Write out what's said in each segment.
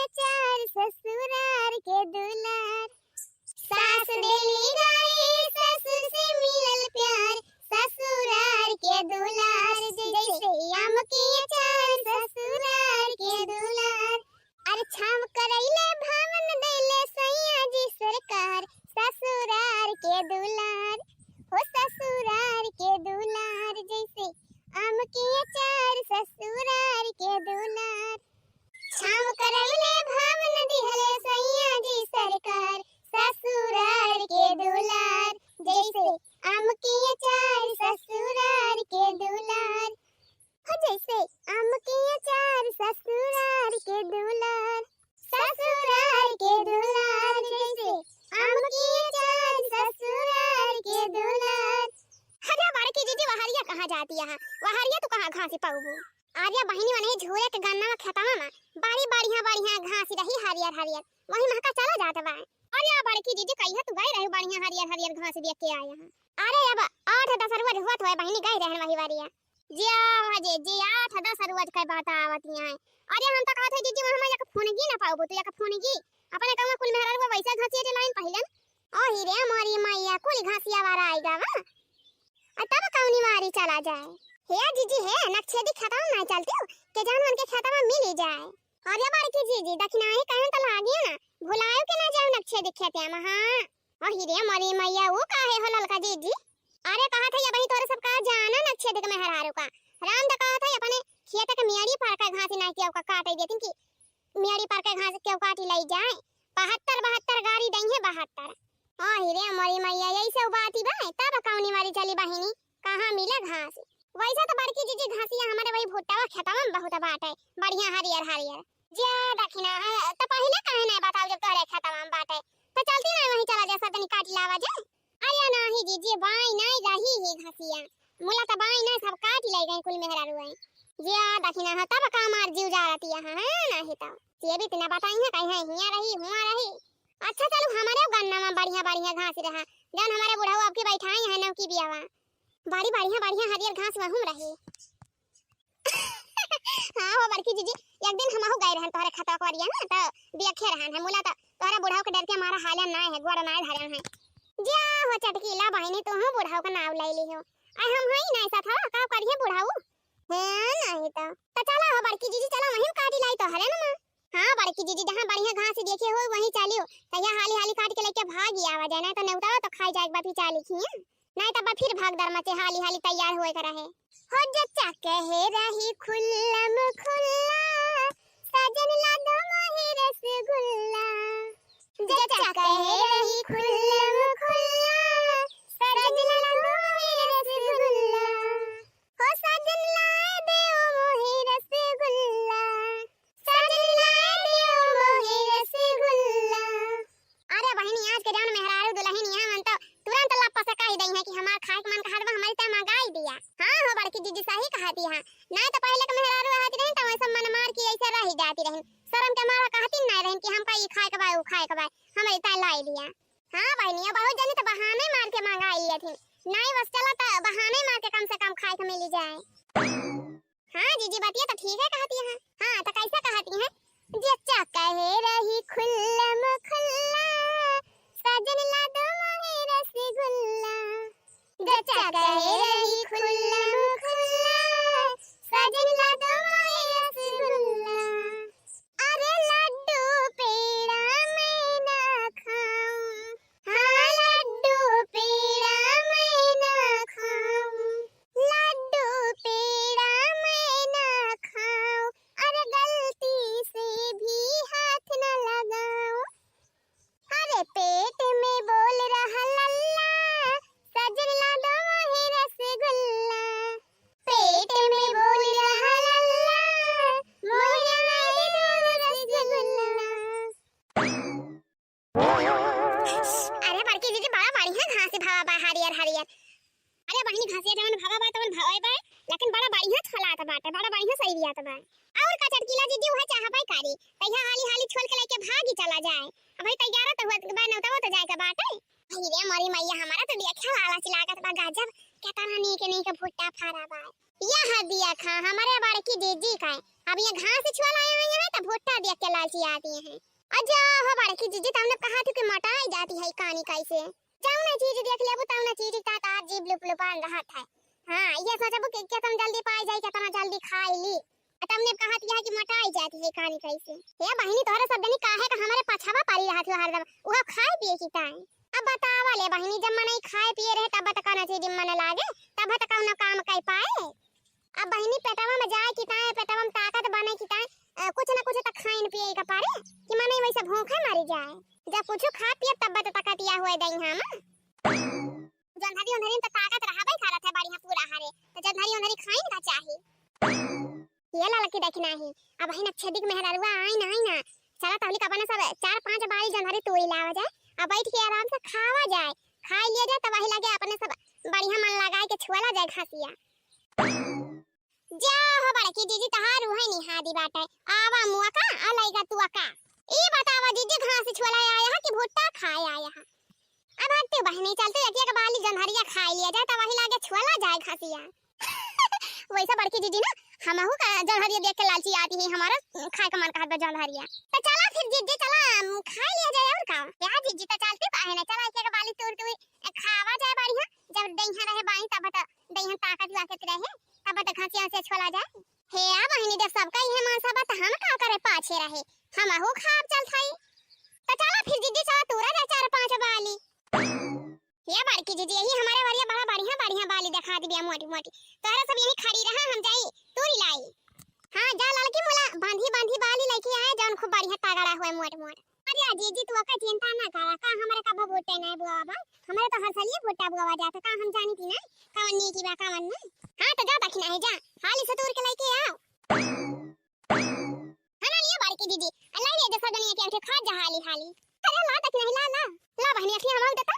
अचार ससुरार के दुलार। सास देली गारी ससुर से मिलल प्यार ससुरार के दुलार। जैसे आम के अचार ससुरार के दुलार। अरे छाम करैले भावन दैले सैया जी सरकार ससुरार के दुलार हो ससुरार के दुलार। जैसे आम के अचार ससुरार के दुलार। छाम करैले भावन दिहले सैया जी सरकार ससुरार के दुलार। जैसे आम के अचार ससुरार के दुलार हो जैसे आम के अचार ससुरार के दुलार। ससुरार के दुलार जैसे आम के अचार ससुरार के दुलार। हजा बाड़की जीजी वहारिया कहाँ जाती है? वहारिया तो कहाँ घास पाऊबू? आर्या बहिनी वने झोरे के गन्ना में खेतवा में बारी बढ़िया घास रही हरियर हरियर वही महका चला जात बा। अरे बाड़की जीजी कहिया तू गई रही बढ़िया हरियर हरियर घास देख के आया है। अरे अब 8-10 रोज हुआ तो बहिनी गई रहन वही वारिया जिया हजे जी 8-10 रोज के बात आवतिया है। अरे हम तो कहत है जीजी हम एक फोन गी ना पाऊबो तो एक फोन गी अपने गांव कुल मेहरारू वैसा घासिया के लाइन पहिलन ओ ही रे मारी मैया कुल घासिया वाला आएगा वा तब कौनी वारी चला जाए। हे जीजी है नक्शेदी खाता ना चलती हो के जानवन के खाता में मिल जाए। अरे बाड़की जीजी दक्षिणा ही कहन त लागी ना भुलायो के ना जाओ नक्शेदी खेते में। हां ओ ही रे मरी मैया वो काहे हो ललका जीजी? अरे कहा था ये भाई तोरे सब का जाना नक्शेदी के मेहरारू का राम द कहा था अपने खेत के मियाड़ी पर का घास ना के का काट देतिन की मियाड़ी पर का घास के काटी लई जाए 72 गाड़ी दई है 72। ओ ही रे मरी मैया यही सब बात ही बा तब कौनी वाली चली बहिनी कहां मिले घास। वैसा तो बड़की जीजी घासिया हमारे वही भुट्टावा खेतवा में बहुत बाटे बढ़िया हरियर हरियर जे दक्षिणा तो पहले काहे नहीं बताओ जब तोरे खेतवा में बाटे तो चलती ना वहीं चला जा सतनी काट लावा जा। अरे नहीं जीजी बाई नहीं रही ही घासिया मुला तो बाई नहीं सब काट ले गई कुल मेहरारू है जे दक्षिणा तब का मार जीव जा रही है नहीं तो ये भी इतना बताई है कहीं हिया रही हुआ रही। अच्छा चलो हमारे गन्ना में बढ़िया घास रहा जन हमारे बुढ़ाऊ आपकी बैठाई है नव की बियावा बड़ी बढ़िया हरियर घास में घूम रही। हां हो बड़की जीजी एक दिन हमहु गए रहन तोरे खाता करिया ना त देखे रहन है मुला त तोरा बुढ़ाऊ के डर के हमारा हाल ना है गोड़ ना धरन है जा हो चटकीला बहिनी तो हम बुढ़ाऊ का नाम ले ली हो आई हम हई नहीं सा था का करिए बुढ़ाऊ है नहीं तो चला हो बड़की जीजी चला वहीं काटी लाई तो हरे ना। हां बड़की जीजी जहां बढ़िया घास देखे हो वहीं चलियो तया हाली काट के लेके भाग आवा जाए ना तो नेउता तो खाई जाए बात चाली खी नहीं तब फिर भागदर मचे हाली तैयार होए कर रहे हो जच्चा कहे रही खुल्लम खुल्ला सजन ला दो मोहे रसगुल्ला। जच्चा कहे रही खुल्लम खुल्ला सजन ला दो मोहे रसगुल्ला हो सजन लाए दे मोहे रसगुल्ला सजन लाए दे मोहे रसगुल्ला। अरे बहनी आज के जान मेहरारू दुल्हन यहां मन तो तुरंत लप्पा से कह दई है कि हमार खाए के मन कहत हमारी त मंगाई दिया। हां हो बड़की जीजी सही कहती है नहीं तो पहले के मेहरारू आती रही तो ऐसा मन मार की ऐसे रह जाती रही शर्म के मारा कहती नहीं रही कि हम का ये खाए के बा वो खाए के बा हमारी त लाई दिया। हां बहनिया बहुत जनी तो बहाने मार के मंगाई लिया थी नहीं बस चला तो बहाने मार के कम से कम खाए के मिल जाए। हां जीजी बातिया तो ठीक है कहती है। हां तो कैसे कहती है जच्चा कहे रही खुल्लम खुल्ला सजन ला दो मोहे रसगुल्ला। जच्चा कहे रही खुल्लम खुल्ला सजन ला दो मोहे रसगुल्ला। अरे लड्डू पेड़ा मैं ना खाऊं हां लड्डू पेड़ा मैं ना खाऊं लड्डू पेड़ा मैं ना खाऊं अरे गलती से भी हाथ न लगाऊं। अरे पेट में बोल रहा लल्ला सजन ला दो मोहे रसगुल्ला पेट में बोल रहा लल्ला मोहे दे दो रसगुल्ला। अरे बड़की जीजी बड़ा बढ़िया घास भावा बा हरियर अरे बहनी घासिया जवन भावा बा तवन भावे बा लेकिन बड़ा बढ़िया छलात बाटे बड़ा बढ़िया सही रियात बा और का चटकीला जीजी वह चाहबे कारी तैया हाली छोड़ के लेके भागी चला जाए अब भाई तैयार तो हुआ बा नौता तो जाए का बाटे। अरे रे मरी मैया हमारा तो देखा वाला चिलागत बा गजब क्या तरह नहीं के भुट्टा फारा बा यह दिया खा हमारे बड़की जीजी का अब ये घास छुआ लाए हैं तो भुट्टा देख के लालची आती हैं। अजा हो बड़की जीजी तुमने कहा थी कि मटाई जाती है कहानी कैसे जाऊ ना चीज देख लेबो तब ना चीज ता जीभ लुप लुपान रहा था। हां ये सोचबो कि क्या तुम जल्दी पाई जाई क्या तना जल्दी खाई ली तुमने कहा थी कि मटाई जाती है कहानी कैसे। हे बहिनी तोहरे सब जनी काहे का हमारे पछावा पारी रहा थी हरदम वो खाए पिए की ताई। अब बतावा ले बहिनी जब मन नहीं खाए पिए रहे तब तक ना चीज मन लागे तब तक ना काम कर पाए। अब बहिनी पेटवा में जाए की ताई पेटवा में ताकत बने की ताई कुछ ना कुछ तक खाइन पिए का पारे कि मन वैसे भूखे मरी जाए जब कुछ खा पिए तब तक ताकतिया होए दई हम जनधरी उनधरी त ताकत रहबे करत है बढ़िया पूरा हारे त जनधरी उनधरी खाइन का चाही। ये लड़की देखना ही अब बहिन अच्छे दिख मेहरारुआ आई ना चला तहली का बना सब 4-5 बारी जनधरी तोड़ी लावा जाए अब बैठ के आराम से खावा जाए खा लिया जाए तब वही लगे अपने सब बढ़िया मन लगाए के छुआला जाए खासिया। जा हो बड़की जीजी तहार है नी हादी बाटे आवा मुआ का अलैगा तू का ई बतावा जीजी घास छुआला आया है कि भुट्टा खाए आया है। अब हटते बहनी चलते एक एक बाली जनधरिया खा लिया जाए तब वही लगे छुआला जाए खासिया। वैसा बड़की जीजी ना हमहु का जनधरिया देख के लालची आती है हमारा खाए का मन कहत बा जनधरिया तो चला फिर जीजी चला खा लिया जाए और का या जीजी तो चलते काहे ना चला एक एक बाली तोड़ खावा जाए बढ़िया जब दहिया रहे बाई तब त दहिया ताकत वाकत रहे तब तक खांसिया से छोला जाए। हे आ बहिनी जब सबका ये मन सब त हम का करे पाछे रहे हमहु खाब चल थाई तो चला फिर जीजी चला तोरा जा 4-5 बाली। ये बड़की जीजी यही हमारे वरिया बड़ा बढ़िया बाली दिखा दिया मोटी मोटी तोरा सब यही खड़ी रहा हम जाई तोरी लाई। हां जा लड़की मोला बांधी बाली लेके आए जौन खूब बढ़िया तगड़ा हुए मोट अरे जीजी तू का चिंता ना करा का हमारे का भोटे नहीं बुआवा हमारे तो हर साल ये भोटा बुआवा जाता का हम जानी थी ना कवन नी की बा कवन ना। हां तो जा दखना है जा हाली से तोड़ के लेके आओ है ना ये बड़की दीदी अल्लाह ने देखो दुनिया के खा जा हाली अरे ला दखना ला बहनी अखी हम देता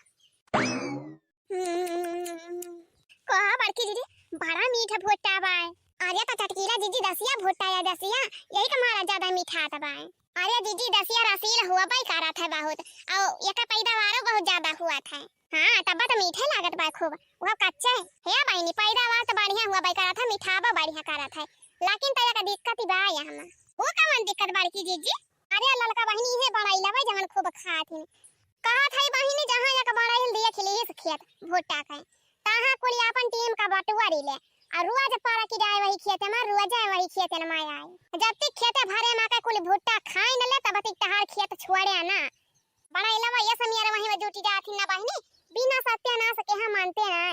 कहा बड़की दीदी बड़ा मीठा भोटा बाय अरे तो चटकीला जीजी दसिया भोटा या दसिया यही का हमारा ज्यादा मीठा था बाय। अरे जीजी दसिया रसील हुआ बाई करा था बहुत और एक पैदावार बहुत ज्यादा हुआ था। हां तब तो मीठे लागत बा खूब वो कच्चा है हे बहनी पैदावार तो बढ़िया हुआ बाई करा था मीठाबा बढ़िया करा था लेकिन तय का दिक्कत बा यहाँ में वो कवन दिक्कत बड़की जीजी। अरे ललका बहनी है बड़ाइला बा जवन खूब खात है कहा था बहनी जहां एक बड़ाइल दिए खिले से खेत भोटा खाए ताहा कोली अपन टीम का बटुआरी ले और रुआ जब पारा की जाए वही खेत में रुआ जाए वही खेत में माय आए जब तक खेते भरे मा का कुल भुट्टा खाए न ले तब तक तहार खेत छोड़े ना बड़ा इलावा ये समियार वही में जुटी जाती ना बहनी बिना सत्यानाश के हम मानते ना।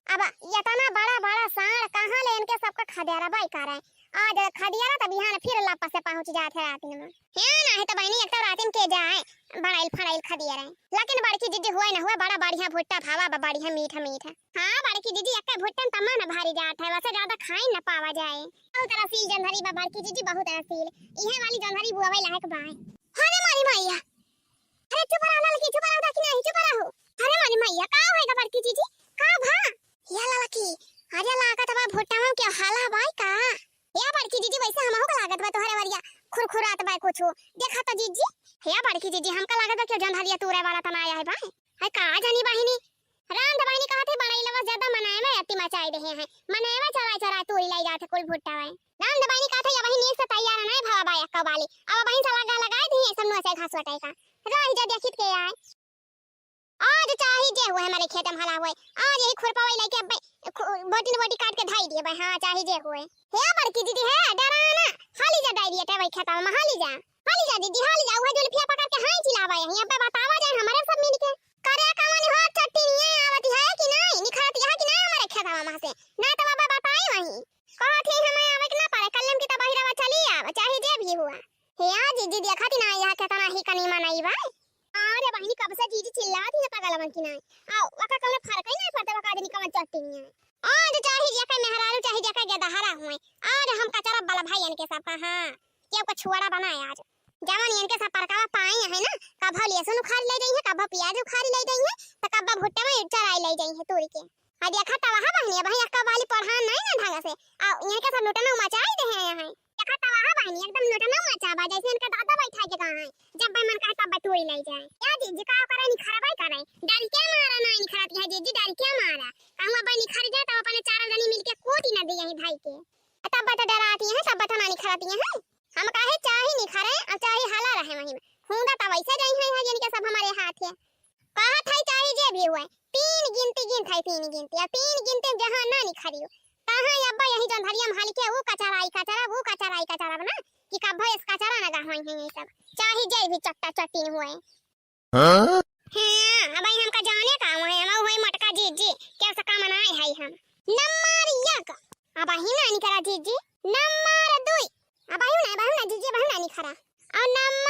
अब इतना बड़ा साड़ कहां ले इनके सबका खदेरा बाई करे आज खदियारा तब यहां फिर लापा से पहुंच जाते रात में है ना है तो बहनी एक तो रात में के जाए बड़ाइल फड़ाइल खदियारा लेकिन बड़की जीजी हुए ना हुए बड़ा बढ़िया भुट्टा भावा बढ़िया मीठा हां बड़की जीजी एक भुट्टा तमाम भारी जात है वैसे ज्यादा खाई ना पावा जाए बहुत रसील जनधरी बा बड़की जीजी बहुत रसील इहे वाली जनधरी बुआवे लायक बाय। अरे मारी मैया अरे चुप रहो लड़की चुप रहो कि नहीं चुप रहो अरे मारी मैया का होएगा बड़की जीजी का भा या लड़की अरे लागत बा भुट्टा में क्या हाला बाय का या बड़की जीजी वैसे हमहु का लागत बा तोहरे वरिया खुरखुरात बा कुछ देखा तो जीजी या बड़की जीजी हमका लागत बा कि जनधरिया तूरे वाला तना आया है बा है का जानी बहिनी रांध बहिनी कहते बड़ाई लवा ज्यादा मनाए में अति मचाई रहे हैं मनाएवा चला तोरी लाई जाते कुल भुट्टा है रांध बहिनी कहते या बहिनी एक से तैयार नहीं भावा बा एक वाली अब बहिन से लगाए दी सब नो से घास वटाई का रही जा देखित के आए आज चाही जे हुए हमारे खेत में हला हुए आज यही खुरपावई लेके बोटी काट के धाई दिए भाई हां चाही जे हुए हे बड़की दीदी है डराना हाली जा डाई दिए टे भाई खेत में हाली जा दीदी हाली जा वो जुल्फिया पकड़ के हां चिल्लावा यहां पे बतावा जाए हमारे सब मिल के करे कमानी हाथ चट्टी नहीं आवती है कि नहीं निखरती है कि नहीं हमारे खेत में से ना तो बाबा बताए वही कहत है हमें आवे के ना पारे कलम की तबाही रवा चली आ चाहे जे भी हुआ हे आज दीदी देखती ना यहां कहता नहीं कनी मनाई भाई अरे बहनी कब से जीजी चिल्लाती है पागल मन की नहीं आओ वका कल फर्क ही नहीं पड़ता वका आदमी कवन चट्टी है आज चाहे जे का मेहरारू चाहे जे का गदहरा हुए आज हम कचरा वाला भाई इनके सब का हां क्या को छुआड़ा बनाए आज जवान इनके सब परकावा पाए है ना कब लहसुन उखाड़ ले जाई है कब प्याज उखाड़ ले जाई है तो कब भुट्टा में चराई ले जाई है तोड़ के आ देखा त वहां बहनी भाई अक्का वाली पढ़ान नहीं ना ढंग से आ यहां के सब लोटना मचाई दे है यहां देखा त वहां बहनी एकदम लोटना मचाबा जैसे इनका दादा बैठा के कहां है जब भाई मन का तब तोड़ ले जाए क्या जीजी का करे नहीं खराबाई करे डर क्या मारा नहीं खराती है जीजी डर क्या मारा कहूं बहनी खरी जाए तो अपने चार जनी मिलके कोटी ना दे यही भाई के तब बता डराती है सब बता नहीं खराती है हम काहे चाहे नहीं खरे नहीं है ये सब, चाहे जय भी चट्टा चट्टी हुए। हां अब हमका जाने का हुए हम हुए मटका जीजी कैसा काम बनाए है हम नंबर 1 अब ही नानी करा जीजी नंबर 2 अब ना जीजी बहु नानी खरा और नंबर